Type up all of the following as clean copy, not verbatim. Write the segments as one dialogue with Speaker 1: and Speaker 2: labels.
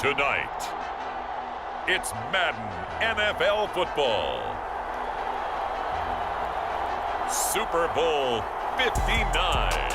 Speaker 1: Tonight, it's Madden NFL football. Super Bowl 59.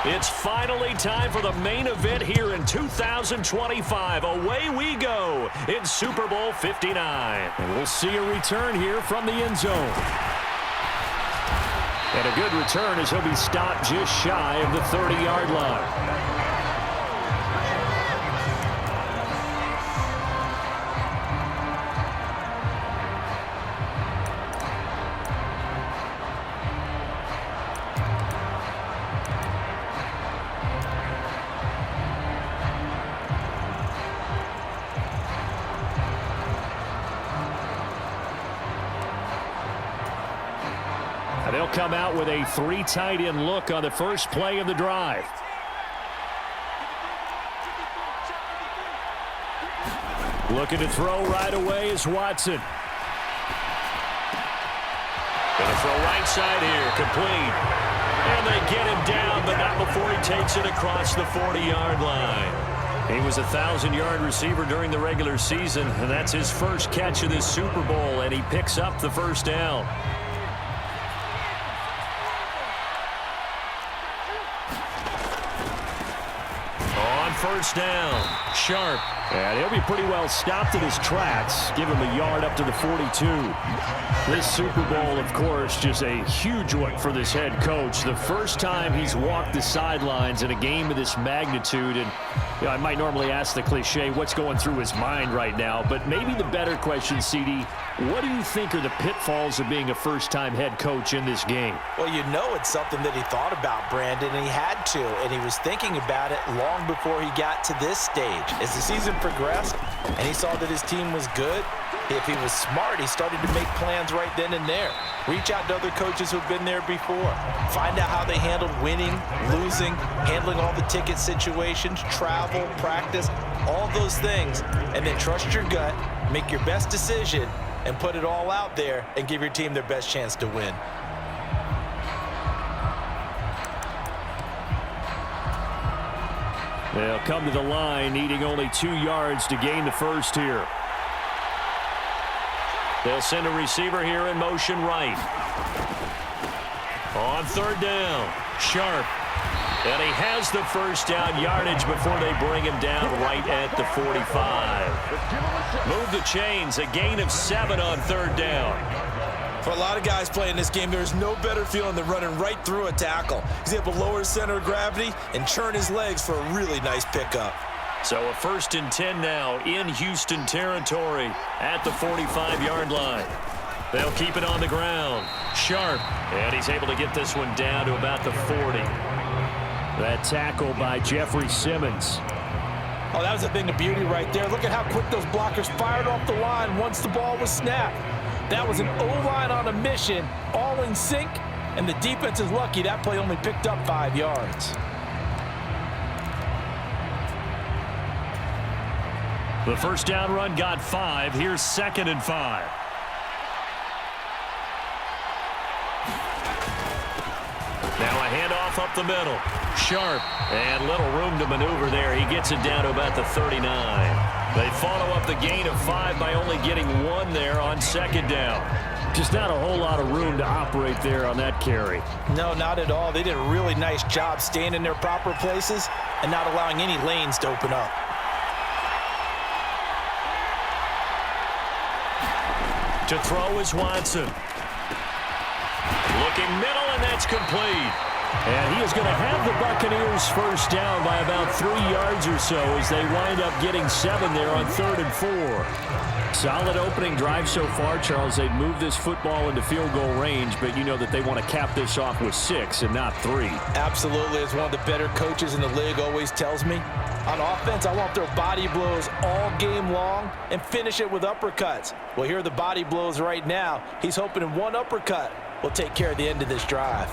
Speaker 2: It's finally time for the main event here in 2025. Away we go in Super Bowl 59. And we'll see a return here from the end zone. And a good return as he'll be stopped just shy of the 30-yard line. They'll come out with a three tight end look on the first play of the drive. Looking to throw right away is Watson. Going to throw right side here, complete. And they get him down, but not before he takes it across the 40-yard line. He was a 1,000-yard receiver during the regular season, and that's his first catch of this Super Bowl, and he picks up the first down. First down, Sharp. And he'll be pretty well stopped in his tracks. Give him a yard up to the 42. This Super Bowl, of course, just a huge one for this head coach. The first time he's walked the sidelines in a game of this magnitude. And you know, I might normally ask the cliche, what's going through his mind right now? But maybe the better question, CD, what do you think are the pitfalls of being a first-time head coach in this game?
Speaker 3: Well, you know it's something that he thought about, Brandon, and he had to. And he was thinking about it long before he got to this stage. As the season progressed and he saw that his team was good, if he was smart, he started to make plans right then and there. Reach out to other coaches who've been there before. Find out how they handled winning, losing, handling all the ticket situations, travel, practice, all those things. And then trust your gut, make your best decision, and put it all out there and give your team their best chance to win.
Speaker 2: They'll come to the line, needing only 2 yards to gain the first here. They'll send a receiver here in motion right. On third down, Sharp. And he has the first down yardage before they bring him down right at the 45. Move the chains, a gain of 7 on third down.
Speaker 3: For a lot of guys playing this game, there's no better feeling than running right through a tackle. He's able to lower his center of gravity and churn his legs for a really nice pickup.
Speaker 2: So a 1st and 10 now in Houston territory at the 45-yard line. They'll keep it on the ground. Sharp, and he's able to get this one down to about the 40. That tackle by Jeffrey Simmons.
Speaker 3: Oh, that was a thing of beauty right there. Look at how quick those blockers fired off the line once the ball was snapped. That was an O-line on a mission, all in sync, and the defense is lucky that play only picked up 5 yards.
Speaker 2: The first down run got 5. Here's 2nd and 5. Now a handoff up the middle. Sharp, and little room to maneuver there. He gets it down to about the 39. They follow up the gain of 5 by only getting 1 there on 2nd down. Just not a whole lot of room to operate there on that carry.
Speaker 3: No, not at all. They did a really nice job staying in their proper places and not allowing any lanes to open up.
Speaker 2: To throw is Watson. Looking middle, and that's complete. And he is going to have the Buccaneers first down by about 3 yards or so as they wind up getting 7 there on 3rd and 4. Solid opening drive so far, Charles. They've moved this football into field goal range, but you know that they want to cap this off with 6 and not 3.
Speaker 3: Absolutely. As one of the better coaches in the league always tells me, on offense, I want their body blows all game long and finish it with uppercuts. Well, here are the body blows right now. He's hoping in one uppercut will take care of the end of this drive.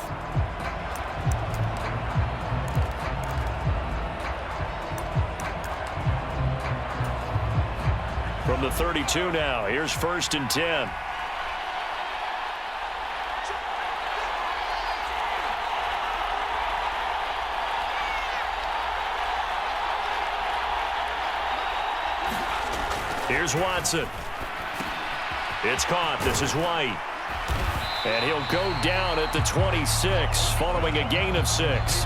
Speaker 2: From the 32 now, here's 1st and 10. Here's Watson. It's caught. This is White. And he'll go down at the 26 following a gain of 6.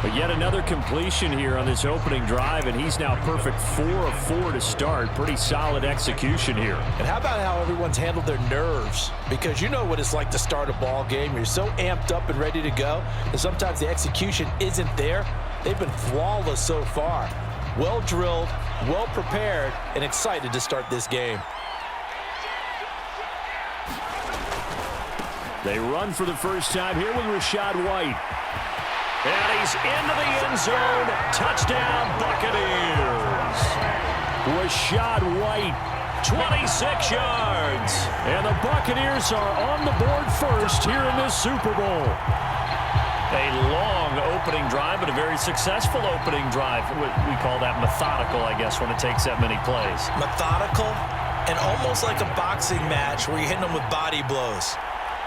Speaker 2: But yet another completion here on this opening drive, and he's now perfect 4 of 4 to start. Pretty solid execution here.
Speaker 3: And how about how everyone's handled their nerves? Because you know what it's like to start a ball game. You're so amped up and ready to go, and sometimes the execution isn't there. They've been flawless so far. Well drilled, well prepared, and excited to start this game.
Speaker 2: They run for the first time here with Rachaad White. And he's into the end zone. Touchdown, Buccaneers. Rachaad White, 26 yards. And the Buccaneers are on the board first here in this Super Bowl. A long opening drive, but a very successful opening drive. We call that methodical, I guess, when it takes that many plays.
Speaker 3: Methodical and almost like a boxing match where you're hitting them with body blows.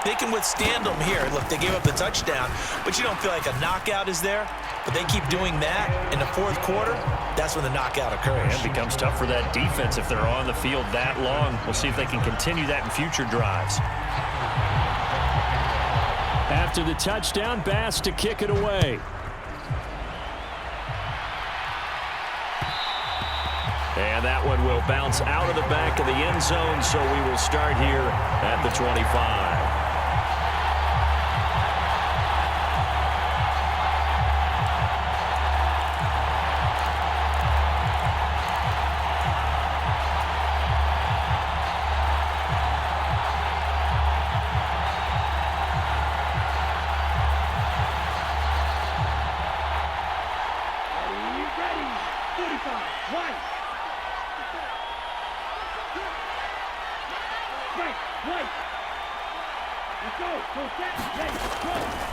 Speaker 3: They can withstand them here. Look, they gave up the touchdown, but you don't feel like a knockout is there. But they keep doing that in the 4th quarter. That's when the knockout occurs.
Speaker 2: And it becomes tough for that defense if they're on the field that long. We'll see if they can continue that in future drives. After the touchdown, Bass to kick it away. And that one will bounce out of the back of the end zone, so we will start here at the 25.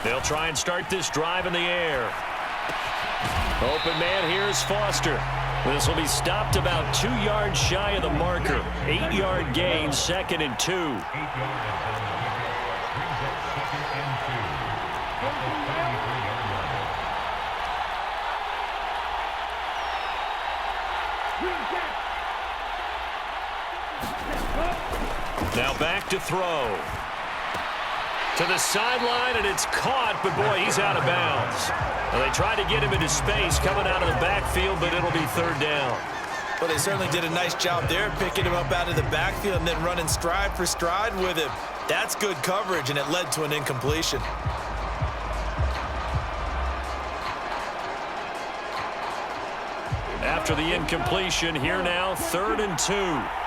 Speaker 2: They'll try and start this drive in the air. Open man, here's Foster. This will be stopped about 2 yards shy of the marker. 8-yard gain, 2nd and 2. Now back to throw. To the sideline, and it's caught, but boy, he's out of bounds. Well, they tried to get him into space coming out of the backfield, but it'll be 3rd down.
Speaker 3: Well, they certainly did a nice job there, picking him up out of the backfield and then running stride for stride with him. That's good coverage, and it led to an incompletion.
Speaker 2: After the incompletion, here now, 3rd and 2.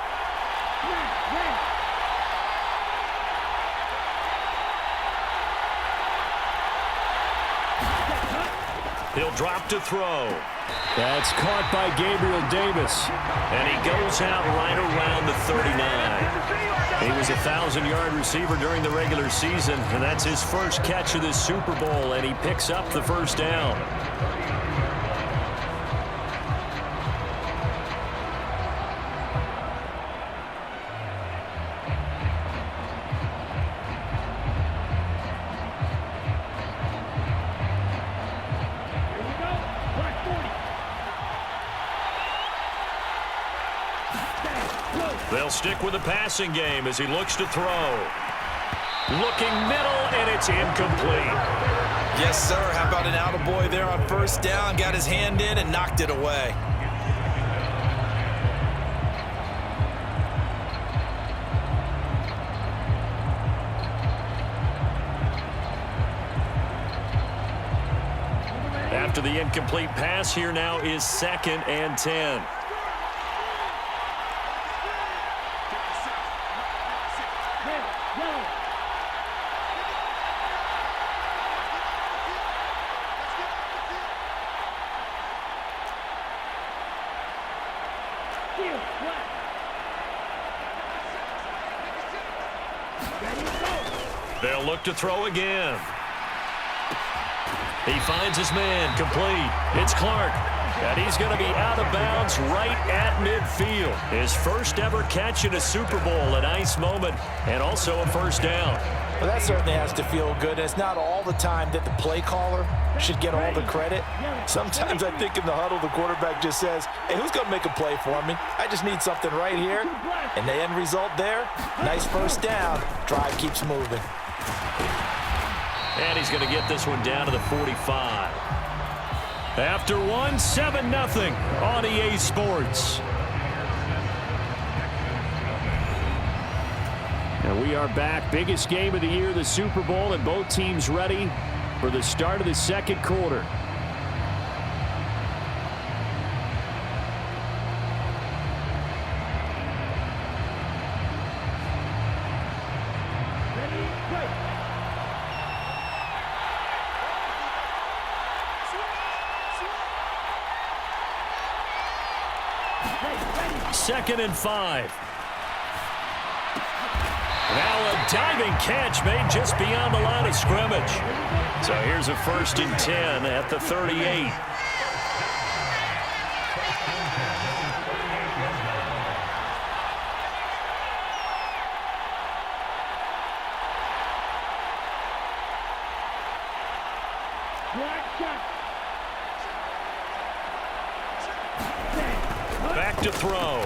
Speaker 2: He'll drop to throw. That's caught by Gabriel Davis. And he goes out right around the 39. He was a 1,000-yard receiver during the regular season, and that's his first catch of this Super Bowl, and he picks up the first down. They'll stick with the passing game as he looks to throw. Looking middle, and it's incomplete.
Speaker 3: Yes, sir. How about an attaboy there on 1st down? Got his hand in and knocked it away.
Speaker 2: the incomplete pass. Here now is 2nd and 10. They'll look to throw again. He finds his man, complete. It's Clark, and he's going to be out of bounds right at midfield. His first ever catch in a Super Bowl, a nice moment, and also a first down.
Speaker 3: Well, that certainly has to feel good. It's not all the time that the play caller should get all the credit. Sometimes I think in the huddle, the quarterback just says, hey, who's going to make a play for me? I just need something right here. And the end result there, nice first down. Drive keeps moving.
Speaker 2: And he's going to get this one down to the 45. After one, 7-0 on EA Sports. And we are back. Biggest game of the year, the Super Bowl, and both teams ready for the start of the second quarter. Second and 5. Now a diving catch made just beyond the line of scrimmage. So here's a 1st and 10 at the 38. Back to throw.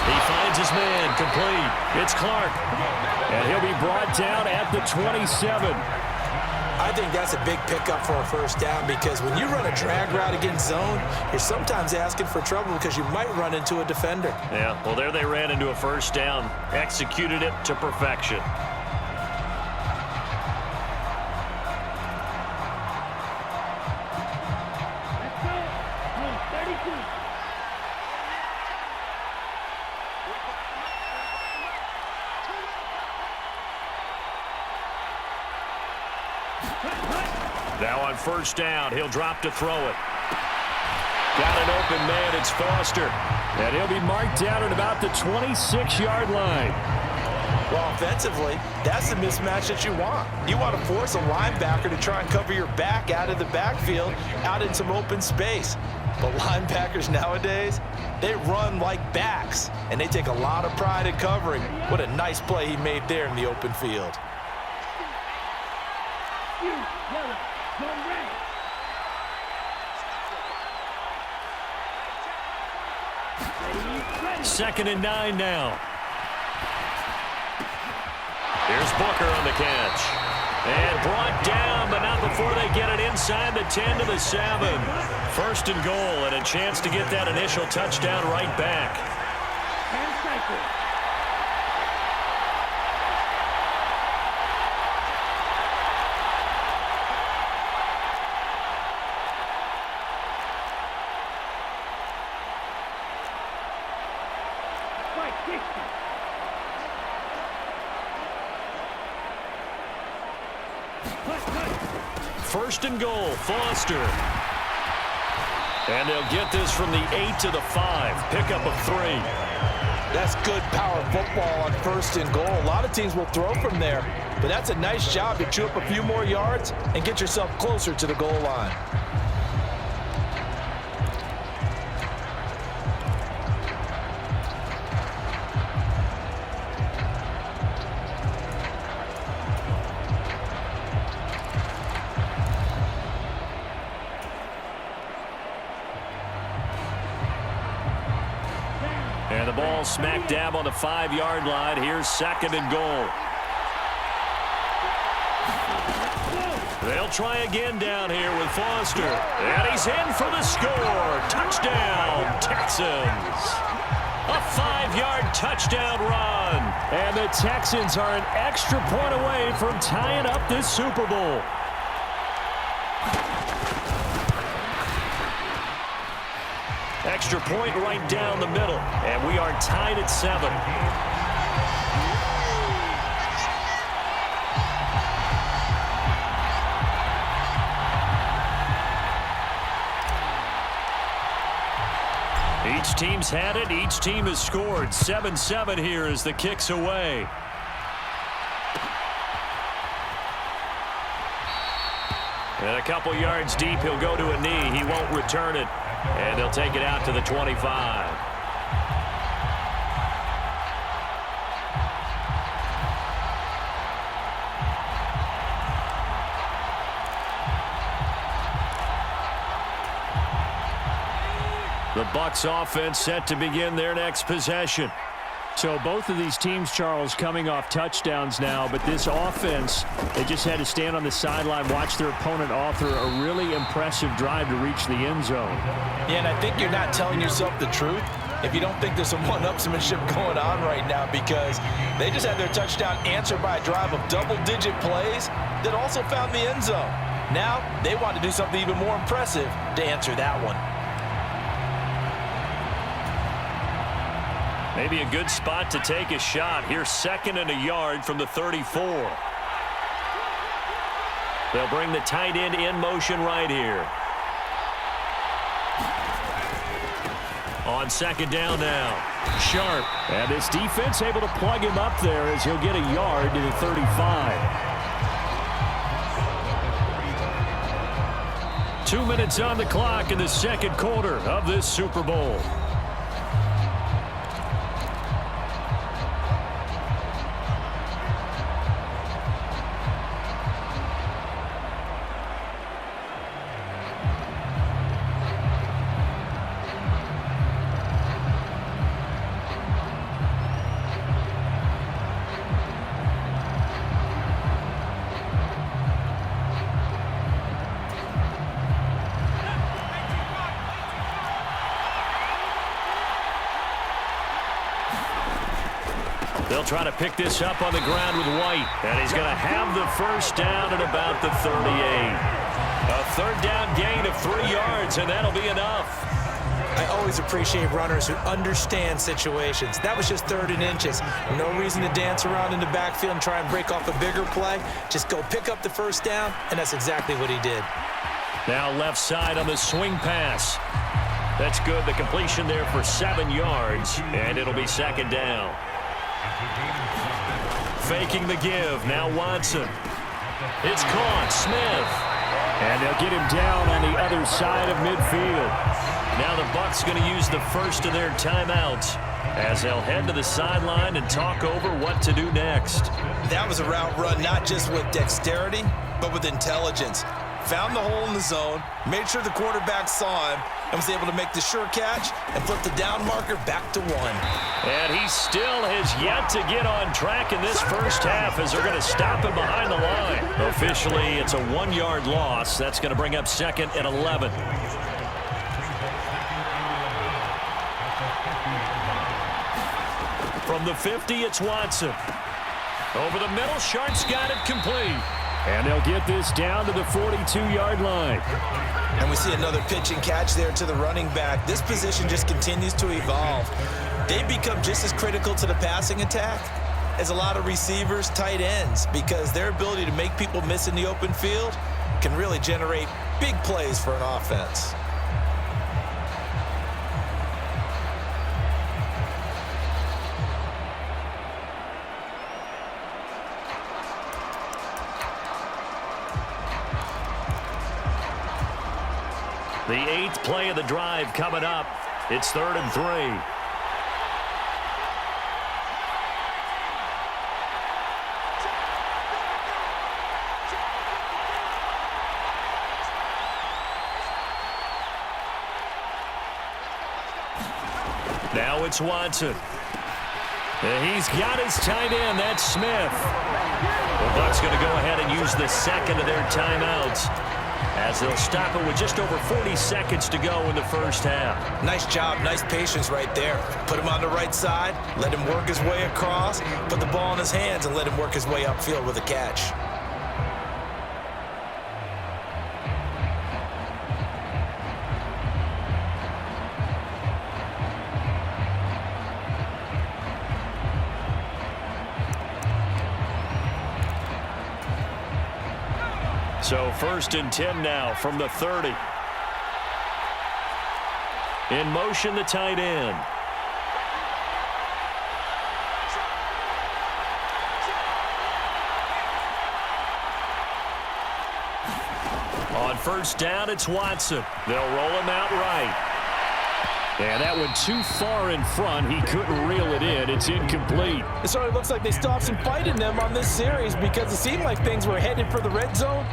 Speaker 2: He finds his man, complete. It's Clark, and he'll be brought down at the 27.
Speaker 3: I think that's a big pickup for a first down because when you run a drag route against zone, you're sometimes asking for trouble because you might run into a defender.
Speaker 2: Yeah, well, there they ran into a first down, executed it to perfection. Now on first down, he'll drop to throw it. Got an open man, it's Foster. And he'll be marked down at about the 26-yard line.
Speaker 3: Well, offensively, that's the mismatch that you want. You want to force a linebacker to try and cover your back out of the backfield, out in some open space. But linebackers nowadays, they run like backs, and they take a lot of pride in covering. What a nice play he made there in the open field.
Speaker 2: Second and 9 now. Here's Booker on the catch. And brought down, but not before they get it inside the 10 to the 7. 1st and goal, and a chance to get that initial touchdown right back. First and goal, Foster. And they'll get this from the 8 to the 5. Pickup of 3.
Speaker 3: That's good power football on 1st and goal. A lot of teams will throw from there, but that's a nice job to chew up a few more yards and get yourself closer to the goal line.
Speaker 2: And the ball smack dab on the 5-yard line. Here's 2nd and goal. They'll try again down here with Foster. And he's in for the score. Touchdown, Texans. A 5-yard touchdown run. And the Texans are an extra point away from tying up this Super Bowl. Extra point right down the middle, and we are tied at 7. Each team's had it. Each team has scored. 7-7 here as the kick's away. And a couple yards deep, he'll go to a knee. He won't return it. And they'll take it out to the 25. The Bucs offense set to begin their next possession.
Speaker 4: So both of these teams, Charles, coming off touchdowns now, but this offense, they just had to stand on the sideline, watch their opponent author a really impressive drive to reach the end zone.
Speaker 3: Yeah, and I think you're not telling yourself the truth if you don't think there's some one-upsmanship going on right now, because they just had their touchdown answered by a drive of double-digit plays that also found the end zone. Now they want to do something even more impressive to answer that one.
Speaker 2: Maybe a good spot to take a shot. Here's 2nd and a yard from the 34. They'll bring the tight end in motion right here. On 2nd down now. Sharp.
Speaker 4: And this defense able to plug him up there as he'll get a yard to the 35.
Speaker 2: 2 minutes on the clock in the second quarter of this Super Bowl. They'll try to pick this up on the ground with White. And he's going to have the first down at about the 38. A third down gain of 3 yards, and that'll be enough.
Speaker 3: I always appreciate runners who understand situations. That was just 3rd and inches. No reason to dance around in the backfield and try and break off a bigger play. Just go pick up the first down, and that's exactly what he did.
Speaker 2: Now left side on the swing pass. That's good. The completion there for 7 yards, and it'll be 2nd down. Faking the give. Now Watson. It's caught. Smith.
Speaker 4: And they'll get him down on the other side of midfield.
Speaker 2: Now the Bucs going to use the first of their timeouts as they'll head to the sideline and talk over what to do next.
Speaker 3: That was a route run not just with dexterity, but with intelligence. Found the hole in the zone, made sure the quarterback saw him, and was able to make the sure catch and flip the down marker back to 1.
Speaker 2: And he still has yet to get on track in this first half as they're going to stop him behind the line. Officially, it's a 1-yard loss. That's going to bring up 2nd and 11. From the 50, it's Watson. Over the middle, Sharp's got it complete.
Speaker 4: And they'll get this down to the 42-yard line.
Speaker 3: And we see another pitch and catch there to the running back. This position just continues to evolve. They become just as critical to the passing attack as a lot of receivers, tight ends, because their ability to make people miss in the open field can really generate big plays for an offense.
Speaker 2: The 8th play of the drive coming up. It's 3rd and 3. Now it's Watson. And he's got his tight end. That's Smith. The Bucs going to go ahead and use the 2nd of their timeouts, as they'll stop it with just over 40 seconds to go in the first half.
Speaker 3: Nice job, nice patience right there. Put him on the right side, let him work his way across, put the ball in his hands, and let him work his way upfield with a catch.
Speaker 2: So 1st and 10 now from the 30. In motion, the tight end. On 1st down, it's Watson. They'll roll him out right. And that went too far in front. He couldn't reel it in. It's incomplete.
Speaker 3: It certainly looks like they stopped some fight in them on this series because it seemed like things were headed for the red zone.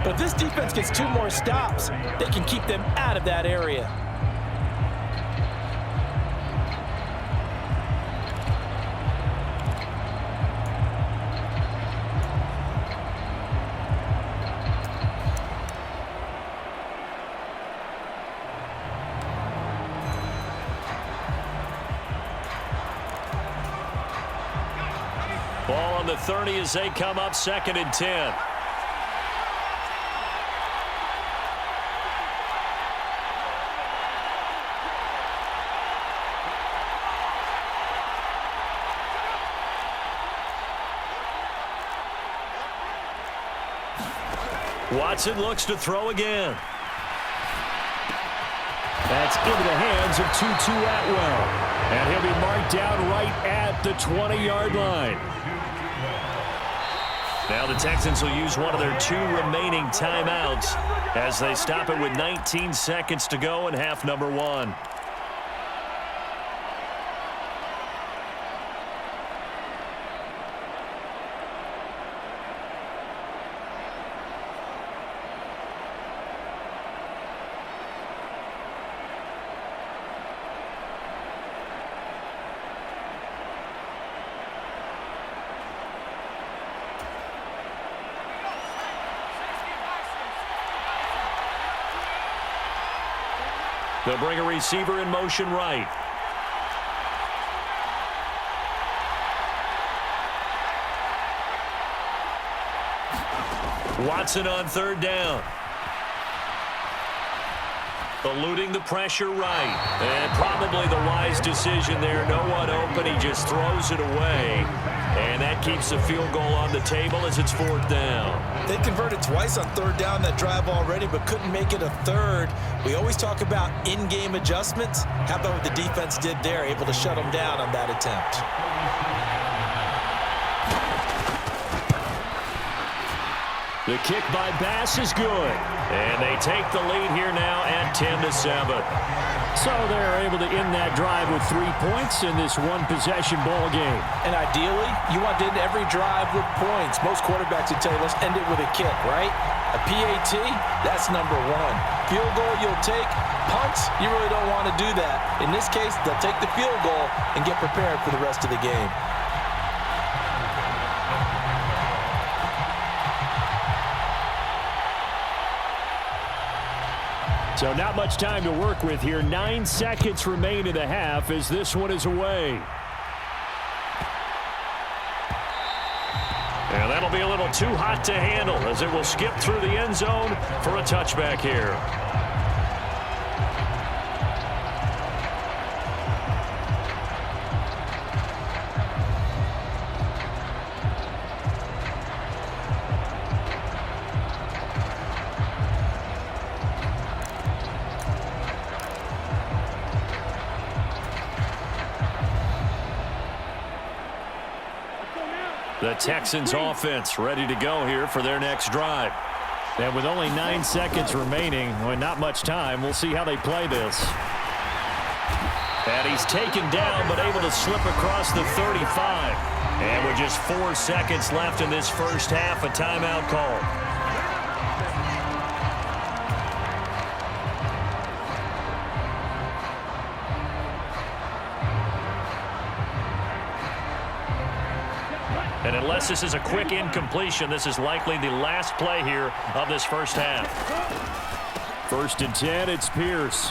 Speaker 3: But if this defense gets 2 more stops, they can keep them out of that area.
Speaker 2: Ball on the 30 as they come up 2nd and 10. Watson looks to throw again.
Speaker 4: That's into the hands of Tutu Atwell. And he'll be marked down right at the 20-yard line.
Speaker 2: Now the Texans will use one of their 2 remaining timeouts as they stop it with 19 seconds to go in half number 1. They'll bring a receiver in motion right. Watson on 3rd down. Eluding the pressure right. And probably the wise decision there. No one open. He just throws it away. And that keeps the field goal on the table as it's 4th down.
Speaker 3: They converted twice on 3rd down that drive already, but couldn't make it a 3rd. We always talk about in-game adjustments. How about what the defense did there, able to shut them down on that attempt?
Speaker 4: The kick by Bass is good.
Speaker 2: And they take the lead here now at 10-7.
Speaker 4: So they're able to end that drive with 3 points in this one-possession ball game.
Speaker 3: And ideally, you want to end every drive with points. Most quarterbacks would tell you, let's end it with a kick, right? A PAT, that's number 1. Field goal you'll take. Punts, you really don't want to do that. In this case, they'll take the field goal and get prepared for the rest of the game.
Speaker 4: So not much time to work with here. 9 seconds remain in the half as this one is away.
Speaker 2: And that'll be a little too hot to handle as it will skip through the end zone for a touchback here. The Texans offense ready to go here for their next drive.
Speaker 4: And with only 9 seconds remaining, well, not much time, we'll see how they play this.
Speaker 2: And he's taken down but able to slip across the 35. And with just 4 seconds left in this first half, a timeout call. And unless this is a quick incompletion, this is likely the last play here of this first half.
Speaker 4: 1st and 10, it's Pierce.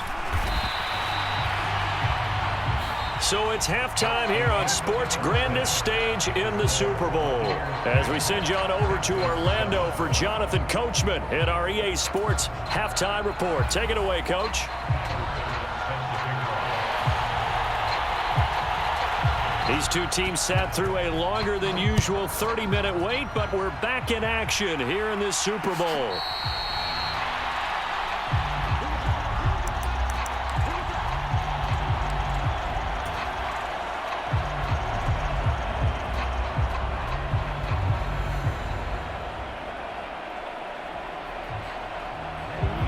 Speaker 2: So it's halftime here on sports' grandest stage in the Super Bowl. As we send you on over to Orlando for Jonathan Coachman at our EA Sports Halftime Report. Take it away, Coach.
Speaker 4: These two teams sat through a longer than usual 30-minute wait, but we're back in action here in this Super Bowl.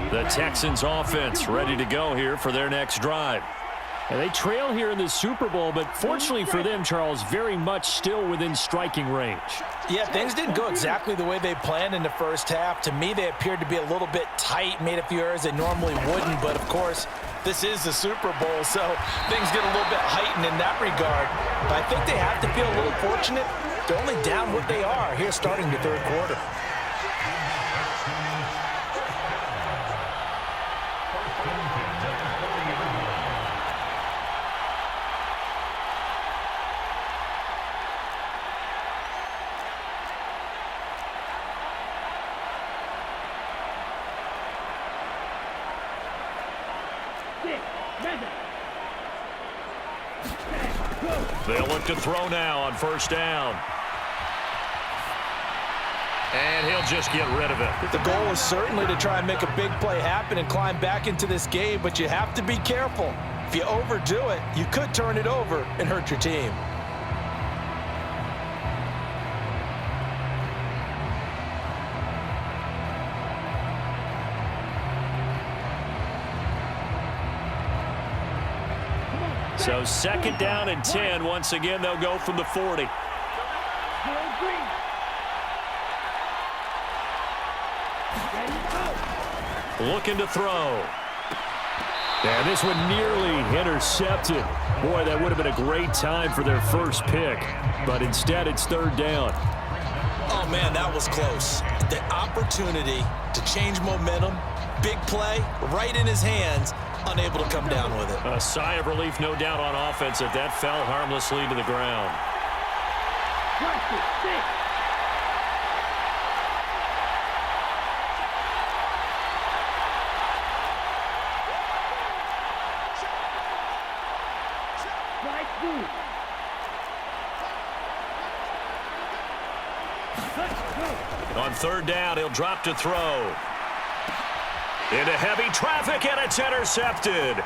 Speaker 4: The Texans offense ready to go here for their next drive. And they trail here in the Super Bowl, but fortunately for them, Charles, very much still within striking range.
Speaker 3: Yeah, things didn't go exactly the way they planned in the first half. To me, they appeared to be a little bit tight, made a few errors they normally wouldn't. But, of course, this is the Super Bowl, so things get a little bit heightened in that regard. But I think they have to feel a little fortunate. They're only down what they are here starting the third quarter.
Speaker 4: They'll look to throw now on first down. And he'll just get rid of it.
Speaker 3: The goal is certainly to try and make a big play happen and climb back into this game, but you have to be careful. If you overdo it, you could turn it over and hurt your team.
Speaker 4: So second down and 10. Once again, they'll go from the 40. Looking to throw. And this one nearly intercepted. Boy, that would have been a great time for their first pick. But instead, it's third down.
Speaker 3: Oh, man, that was close. The opportunity to change momentum, big play, right in his hands, unable to come down with it.
Speaker 4: A sigh of relief, no doubt, on offense if that fell harmlessly to the ground. On third down, he'll drop to throw. Into heavy traffic, and it's intercepted.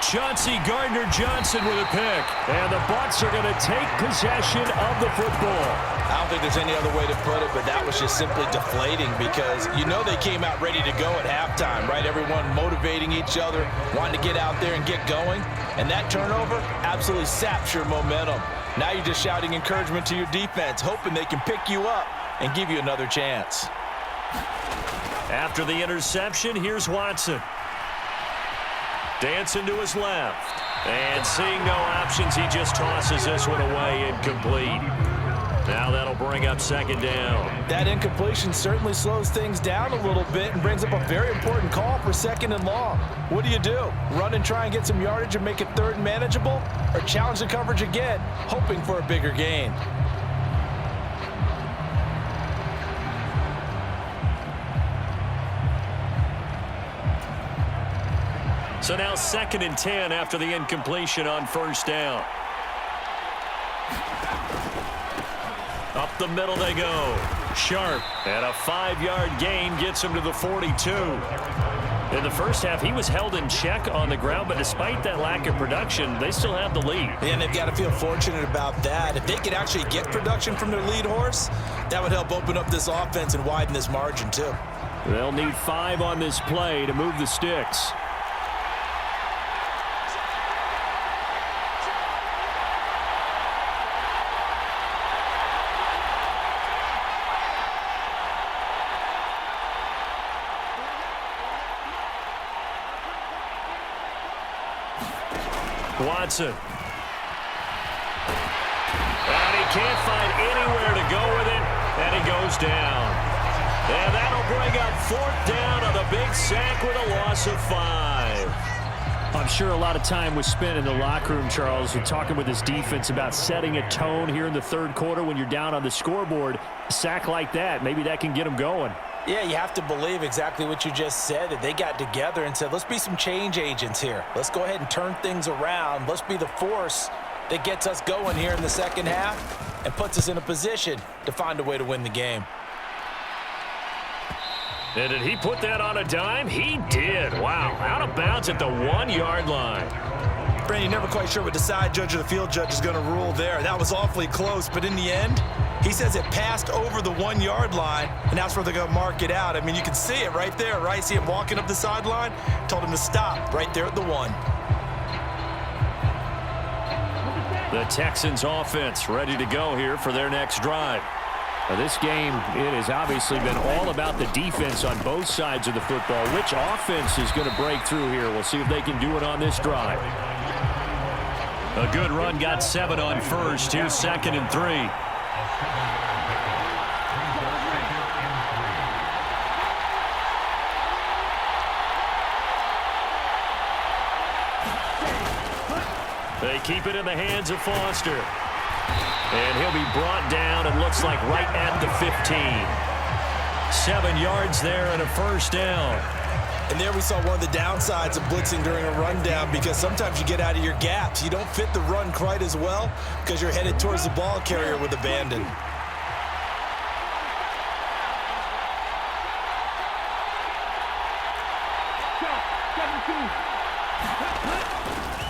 Speaker 4: Chauncey Gardner-Johnson with a pick. And the Bucs are going to take possession of the football.
Speaker 3: I don't think there's any other way to put it, but that was just simply deflating because you know they came out ready to go at halftime, right? Everyone motivating each other, wanting to get out there and get going. And that turnover absolutely saps your momentum. Now you're just shouting encouragement to your defense, hoping they can pick you up and give you another chance.
Speaker 4: After the interception, here's Watson. Dancing to his left. And seeing no options, he just tosses this one away, incomplete. Now that'll bring up second down.
Speaker 3: That incompletion certainly slows things down a little bit and brings up a very important call for second and long. What do? Run and try and get some yardage and make it third and manageable? Or challenge the coverage again, hoping for a bigger gain?
Speaker 4: So now second and 10 after the incompletion on first down. Up the middle they go. Sharp, and a 5-yard gain gets him to the 42. In the first half, he was held in check on the ground, but despite that lack of production, they still have the lead.
Speaker 3: And they've got to feel fortunate about that. If they could actually get production from their lead horse, that would help open up this offense and widen this margin too.
Speaker 4: They'll need 5 on this play to move the sticks. Watson. And he can't find anywhere to go with it, and he goes down. And that'll bring up fourth down on the big sack with a loss of 5. I'm sure a lot of time was spent in the locker room, Charles, with talking with his defense about setting a tone here in the third quarter when you're down on the scoreboard. A sack like that, maybe that can get him going.
Speaker 3: Yeah, you have to believe exactly what you just said, that they got together and said, let's be some change agents here. Let's go ahead and turn things around. Let's be the force that gets us going here in the second half and puts us in a position to find a way to win the game.
Speaker 4: And did he put that on a dime? He did. Wow, out of bounds at the 1-yard line.
Speaker 3: Brandon, you're never quite sure what the side judge or the field judge is going to rule there. That was awfully close, but in the end, he says it passed over the 1-yard line, and that's where they're going to mark it out. I mean, you can see it right there, right? See him walking up the sideline? Told him to stop right there at the 1.
Speaker 2: The Texans offense ready to go here for their next drive. Now, this game, it has obviously been all about the defense on both sides of the football. Which offense is going to break through here? We'll see if they can do it on this drive.
Speaker 4: A good run got 7 on first. Here's 2nd and 3. They keep it in the hands of Foster. And he'll be brought down, it looks like, right at the 15. 7 yards there and a first down.
Speaker 3: And there we saw one of the downsides of blitzing during a rundown, because sometimes you get out of your gaps. You don't fit the run quite as well because you're headed towards the ball carrier with abandon.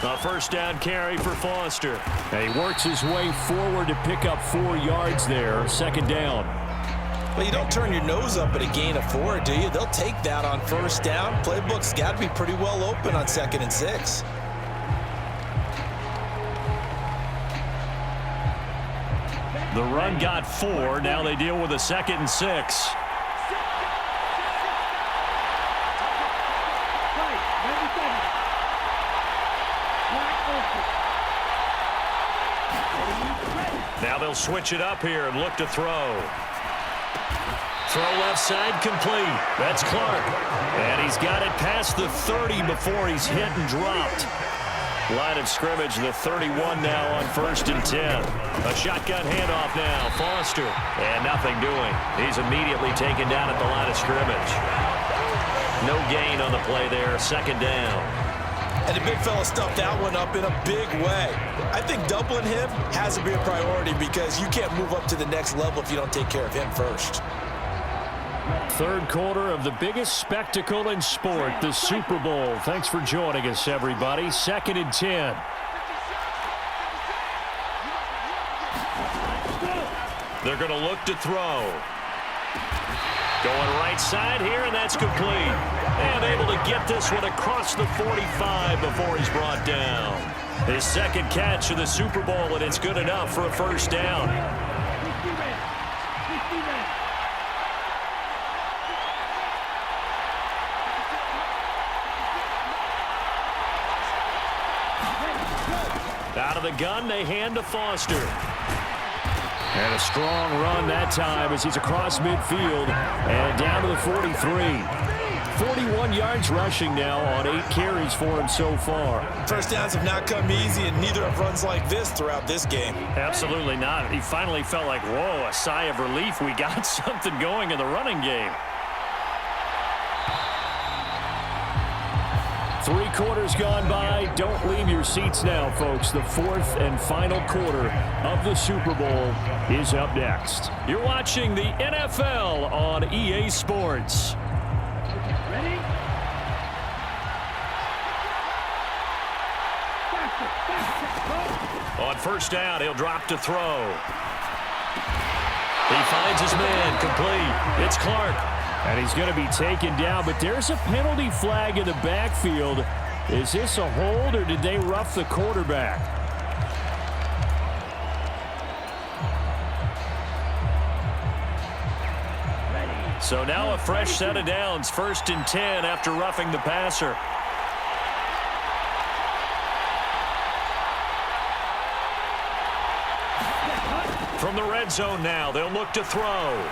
Speaker 4: A first down carry for Foster.
Speaker 2: And he works his way forward to pick up 4 yards there. 2nd down.
Speaker 3: Well, you don't turn your nose up at a gain of 4, do you? They'll take that on first down. Playbook's got to be pretty well open on 2nd and 6.
Speaker 4: The run got 4. Now they deal with a 2nd and 6. Now they'll switch it up here and look to throw. Throw left side complete. That's Clark. And he's got it past the 30 before he's hit and dropped. Line of scrimmage, the 31 now on 1st and 10. A shotgun handoff now. Foster. And nothing doing. He's immediately taken down at the line of scrimmage. No gain on the play there. 2nd down.
Speaker 3: And the big fella stuffed that one up in a big way. I think doubling him has to be a priority, because you can't move up to the next level if you don't take care of him first.
Speaker 2: 3rd quarter of the biggest spectacle in sport, the Super Bowl. Thanks for joining us, everybody. 2nd and 10.
Speaker 4: They're going to look to throw. Going right side here, and that's complete. And able to get this one across the 45 before he's brought down. His 2nd catch of the Super Bowl, and it's good enough for a first down. Out of the gun, they hand to Foster.
Speaker 2: And a strong run that time as he's across midfield and down to the 43. 41 yards rushing now on 8 carries for him so far.
Speaker 3: First downs have not come easy, and neither have runs like this throughout this game.
Speaker 4: Absolutely not. He finally felt like, whoa, a sigh of relief. We got something going in the running game.
Speaker 2: 3 quarters gone by. Don't leave your seats now, folks. The 4th and final quarter of the Super Bowl is up next.
Speaker 4: You're watching the NFL on EA Sports.
Speaker 5: Ready?
Speaker 4: On first down, he'll drop to throw. He finds his man, complete. It's Clark.
Speaker 2: And he's going to be taken down, but there's a penalty flag in the backfield. Is this a hold, or did they rough the quarterback?
Speaker 4: So now a fresh set of downs, 1st and 10 after roughing the passer. From the red zone now, they'll look to throw.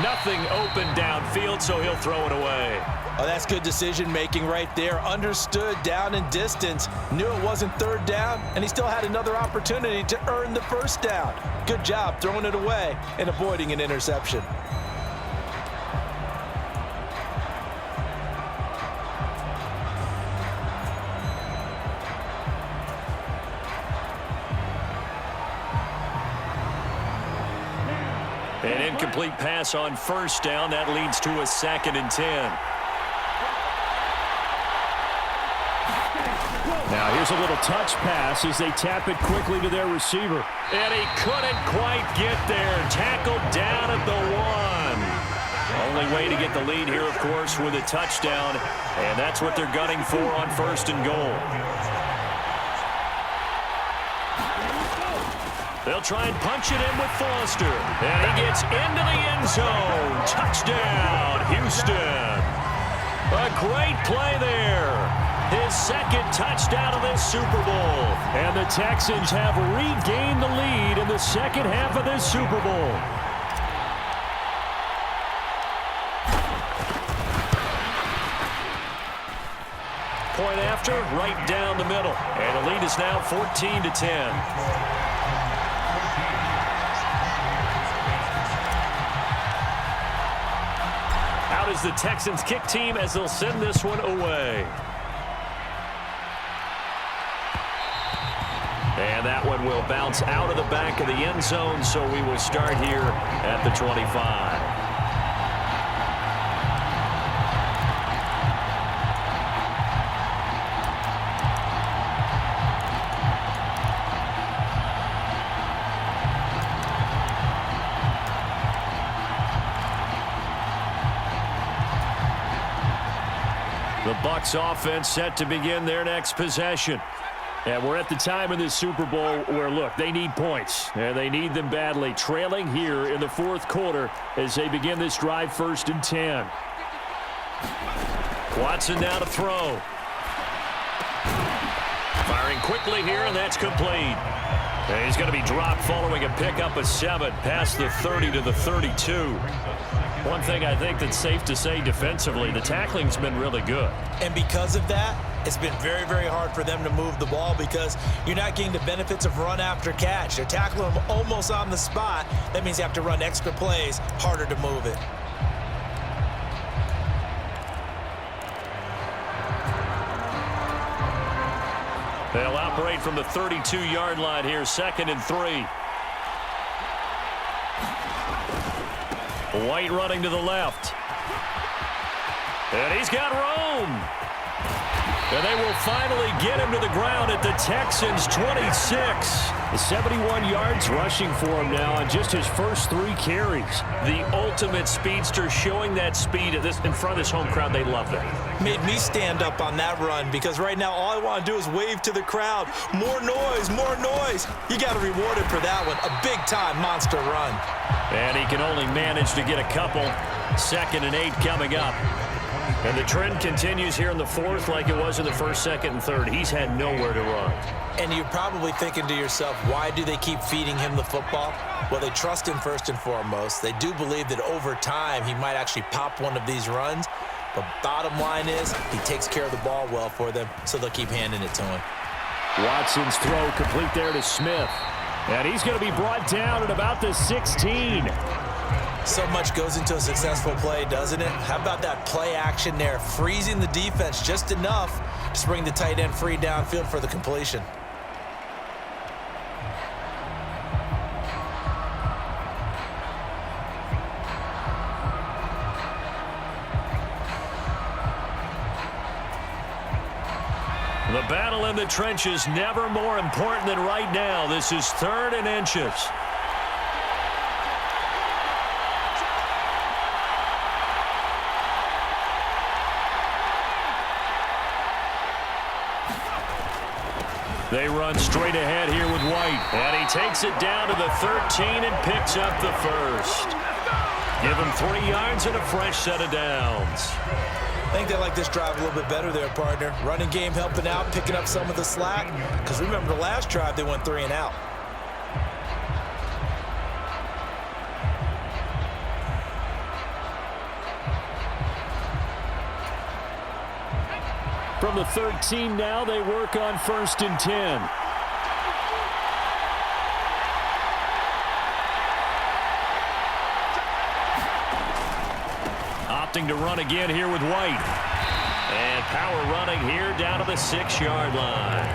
Speaker 4: Nothing open downfield, so he'll throw it away.
Speaker 3: Oh, that's good decision-making right there. Understood down and distance. Knew it wasn't 3rd down, and he still had another opportunity to earn the 1st down. Good job throwing it away and avoiding an interception.
Speaker 4: Incomplete pass on first down. That leads to a 2nd and 10.
Speaker 2: Now here's a little touch pass as they tap it quickly to their receiver.
Speaker 4: And he couldn't quite get there. Tackled down at the 1. Only way to get the lead here, of course, with a touchdown. And that's what they're gunning for on 1st and goal. They'll try and punch it in with Foster. And he gets into the end zone. Touchdown, Houston. A great play there. His 2nd touchdown of this Super Bowl.
Speaker 2: And the Texans have regained the lead in the 2nd half of this Super Bowl.
Speaker 4: Point after, right down the middle. And the lead is now 14-10. Out is the Texans kick team as they'll send this one away. And that one will bounce out of the back of the end zone, so we will start here at the 25. The Bucs offense set to begin their next possession. And we're at the time in this Super Bowl where, look, they need points. And they need them badly. Trailing here in the 4th quarter as they begin this drive 1st and 10. Watson now to throw. Firing quickly here, and that's complete. And he's going to be dropped following a pickup of 7 past the 30 to the 32. One thing I think that's safe to say defensively, the tackling's been really good.
Speaker 3: And because of that, it's been very, very hard for them to move the ball because you're not getting the benefits of run after catch. They're tackling them almost on the spot. That means you have to run extra plays, harder to move it.
Speaker 4: They'll operate from the 32-yard line here, 2nd and 3. White running to the left. And he's got room. And they will finally get him to the ground at the Texans' 26. 71 yards rushing for him now on just his first 3 carries. The ultimate speedster, showing that speed at this in front of this home crowd. They love it.
Speaker 3: Made me stand up on that run because right now all I want to do is wave to the crowd. More noise, more noise. You got to reward him for that one. A big-time monster run.
Speaker 4: And he can only manage to get a couple. 2nd and 8 coming up. And the trend continues here in the 4th like it was in the 1st, 2nd, and 3rd. He's had nowhere to run.
Speaker 3: And you're probably thinking to yourself, why do they keep feeding him the football? Well, they trust him first and foremost. They do believe that over time he might actually pop one of these runs. But bottom line is he takes care of the ball well for them, so they'll keep handing it to him.
Speaker 2: Watson's throw complete there to Smith. And he's going to be brought down at about the 16.
Speaker 3: So much goes into a successful play, doesn't it? How about that play action there, freezing the defense just enough to bring the tight end free downfield for the completion.
Speaker 4: The battle in the trenches never more important than right now. This is 3rd and inches. They run straight ahead here with White. And he takes it down to the 13 and picks up the 1st. Give him 3 yards and a fresh set of downs.
Speaker 3: I think they like this drive a little bit better there, partner. Running game helping out, picking up some of the slack. Because remember the last drive, they went 3 and out.
Speaker 2: From the 13 now, they work on 1st and 10.
Speaker 4: Opting to run again here with White. And power running here down to the 6-yard line.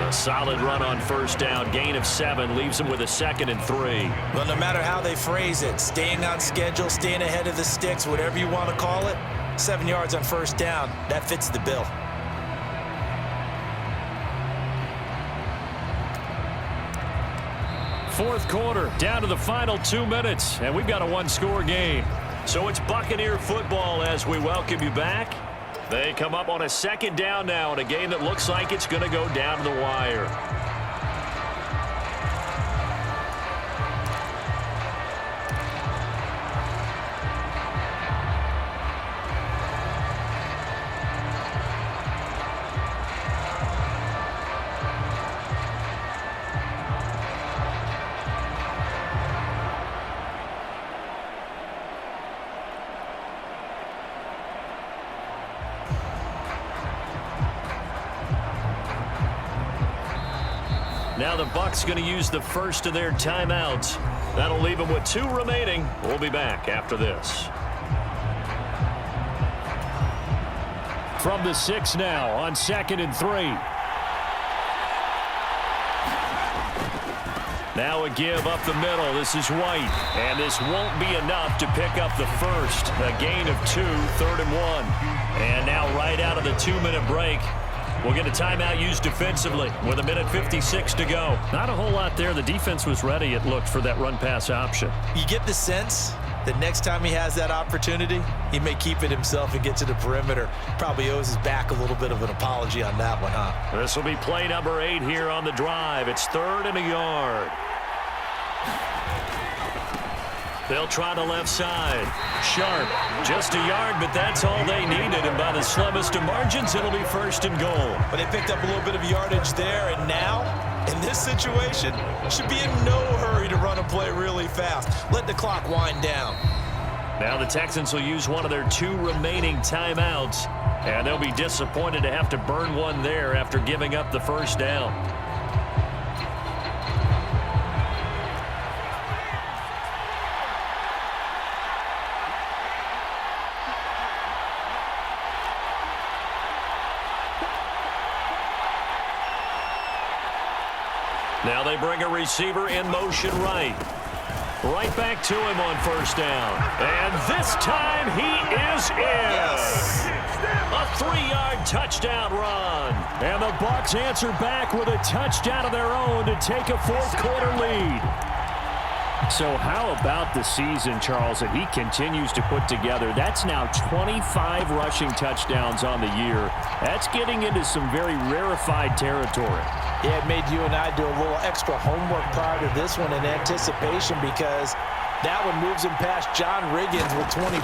Speaker 4: A solid run on first down. Gain of 7 leaves them with a 2nd and 3.
Speaker 3: Well, no matter how they phrase it, staying on schedule, staying ahead of the sticks, whatever you want to call it, 7 yards on first down, that fits the bill.
Speaker 2: Fourth quarter, down to the final 2 minutes, and we've got a one-score game.
Speaker 4: So it's Buccaneer football as we welcome you back. They come up on a 2nd down now in a game that looks like it's going to go down to the wire. Now the Bucs going to use the first of their timeouts. That'll leave them with 2 remaining. We'll be back after this.
Speaker 2: From the 6 now on 2nd and 3. Now a give up the middle. This is White. And this won't be enough to pick up the first. A gain of 2, 3rd and 1. And now right out of the 2-minute break, we'll get a timeout used defensively with 1:56 to go. Not a whole lot there. The defense was ready, it looked, for that run-pass option.
Speaker 3: You get the sense that next time he has that opportunity, he may keep it himself and get to the perimeter. Probably owes his back a little bit of an apology on that one, huh?
Speaker 4: This will be play number 8 here on the drive. It's 3rd and a yard. They'll try the left side. Sharp, just a yard, but that's all they needed. And by the slimmest of margins, it'll be 1st and goal.
Speaker 3: But they picked up a little bit of yardage there, and now, in this situation, should be in no hurry to run a play really fast. Let the clock wind down.
Speaker 4: Now the Texans will use one of their 2 remaining timeouts, and they'll be disappointed to have to burn one there after giving up the first down. Now they bring a receiver in motion right. Right back to him on first down. And this time he is in.
Speaker 3: Yes.
Speaker 4: A 3-yard touchdown run.
Speaker 2: And the Bucs answer back with a touchdown of their own to take a fourth-quarter lead. So how about the season, Charles, that he continues to put together? That's now 25 rushing touchdowns on the year. That's getting into some very rarefied territory.
Speaker 3: Yeah, it made you and I do a little extra homework prior to this one in anticipation, because that one moves him past John Riggins with 24.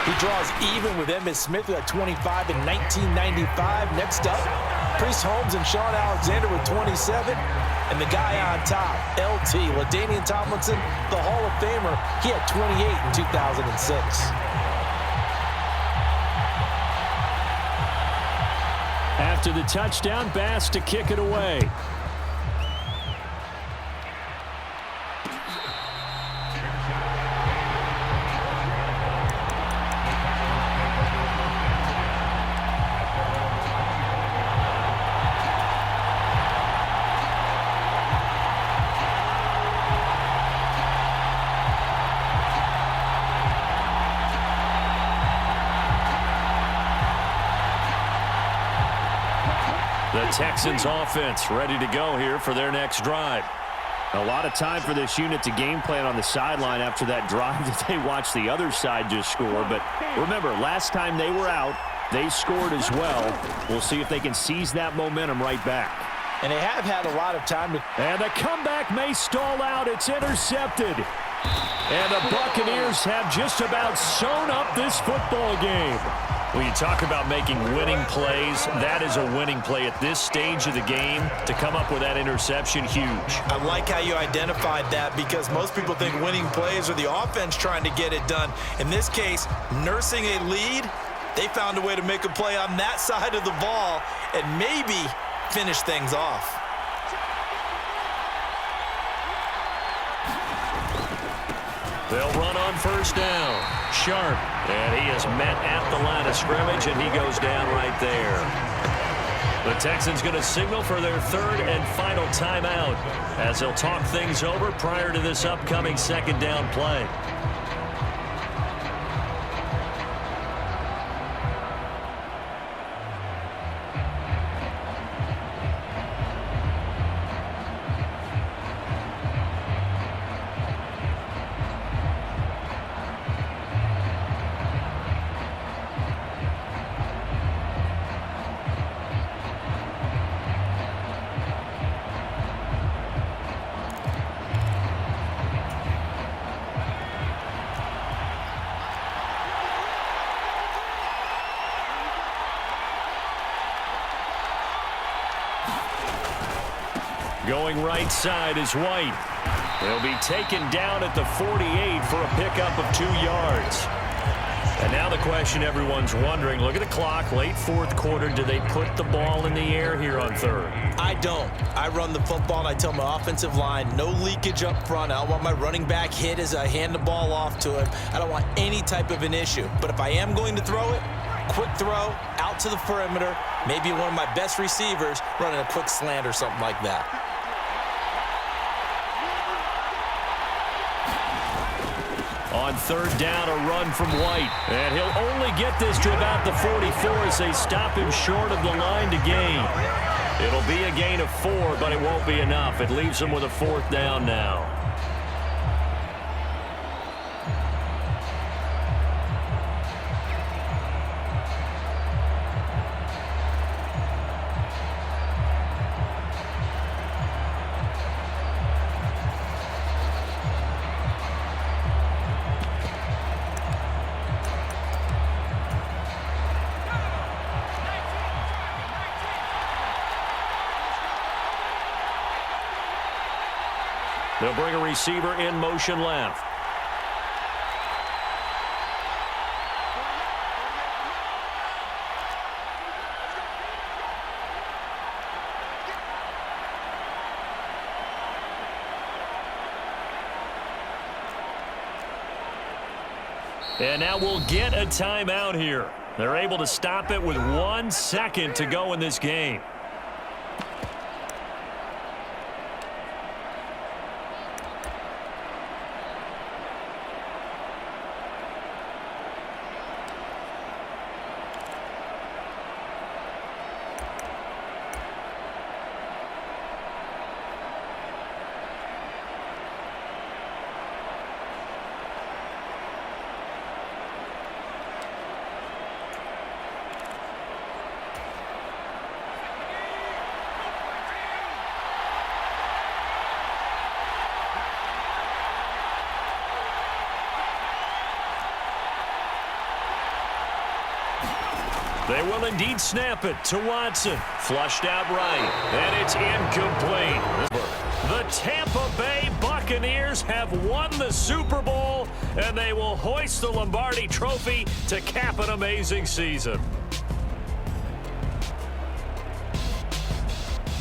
Speaker 3: He draws even with Emmitt Smith at 25 in 1995. Next up, Priest Holmes and Sean Alexander with 27. And the guy on top, LT, LaDainian Tomlinson, the Hall of Famer, he had 28 in 2006.
Speaker 2: After the touchdown, Bass to kick it away.
Speaker 4: The Texans offense ready to go here for their next drive.
Speaker 2: A lot of time for this unit to game plan on the sideline after that drive that they watched the other side just score. But remember, last time they were out, they scored as well. We'll see if they can seize that momentum right back.
Speaker 3: And they have had a lot of time to...
Speaker 2: And the comeback may stall out. It's intercepted. And the Buccaneers have just about sewn up this football game.
Speaker 4: When you talk about making winning plays, that is a winning play at this stage of the game. To come up with that interception, huge.
Speaker 3: I like how you identified that, because most people think winning plays are the offense trying to get it done. In this case, nursing a lead, they found a way to make a play on that side of the ball and maybe finish things off.
Speaker 4: They'll run on first down. Sharp. And he is met at the line of scrimmage, and he goes down right there. The Texans going to signal for their third and final timeout as they'll talk things over prior to this upcoming second down play. Going right side is White. He'll be taken down at the 48 for a pickup of 2 yards. And now the question everyone's wondering, look at the clock, late fourth quarter, do they put the ball in the air here on third?
Speaker 3: I don't. I run the football and I tell my offensive line, no leakage up front. I don't want my running back hit as I hand the ball off to him. I don't want any type of an issue. But if I am going to throw it, quick throw, out to the perimeter, maybe one of my best receivers running a quick slant or something like that.
Speaker 4: On third down, a run from White. And he'll only get this to about the 44 as they stop him short of the line to gain. It'll be a gain of 4, but it won't be enough. It leaves him with a fourth down now. They'll bring a receiver in motion left. And now we'll get a timeout here. They're able to stop it with 1 second to go in this game. They will indeed snap it to Watson. Flushed out right, and it's incomplete. The Tampa Bay Buccaneers have won the Super Bowl, and they will hoist the Lombardi Trophy to cap an amazing season.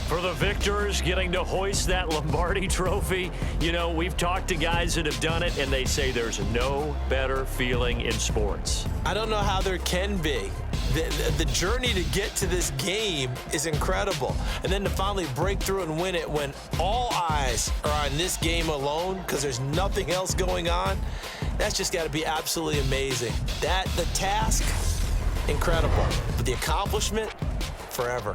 Speaker 4: For the victors getting to hoist that Lombardi Trophy, you know, we've talked to guys that have done it, and they say there's no better feeling in sports.
Speaker 3: I don't know how there can be. The journey to get to this game is incredible. And then to finally break through and win it when all eyes are on this game alone because there's nothing else going on, that's just got to be absolutely amazing. The task, incredible. But the accomplishment, forever.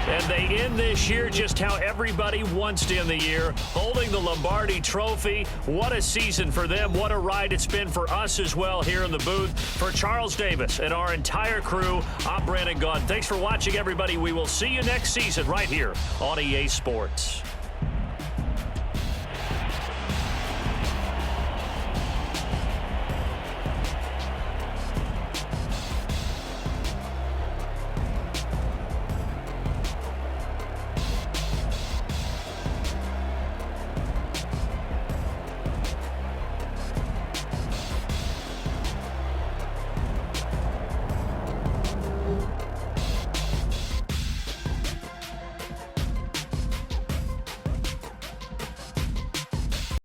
Speaker 4: And they end this year just how everybody wants to end the year, holding the Lombardi Trophy. What a season for them. What a ride it's been for us as well here in the booth. For Charles Davis and our entire crew, I'm Brandon Gaudin. Thanks for watching, everybody. We will see you next season right here on EA Sports.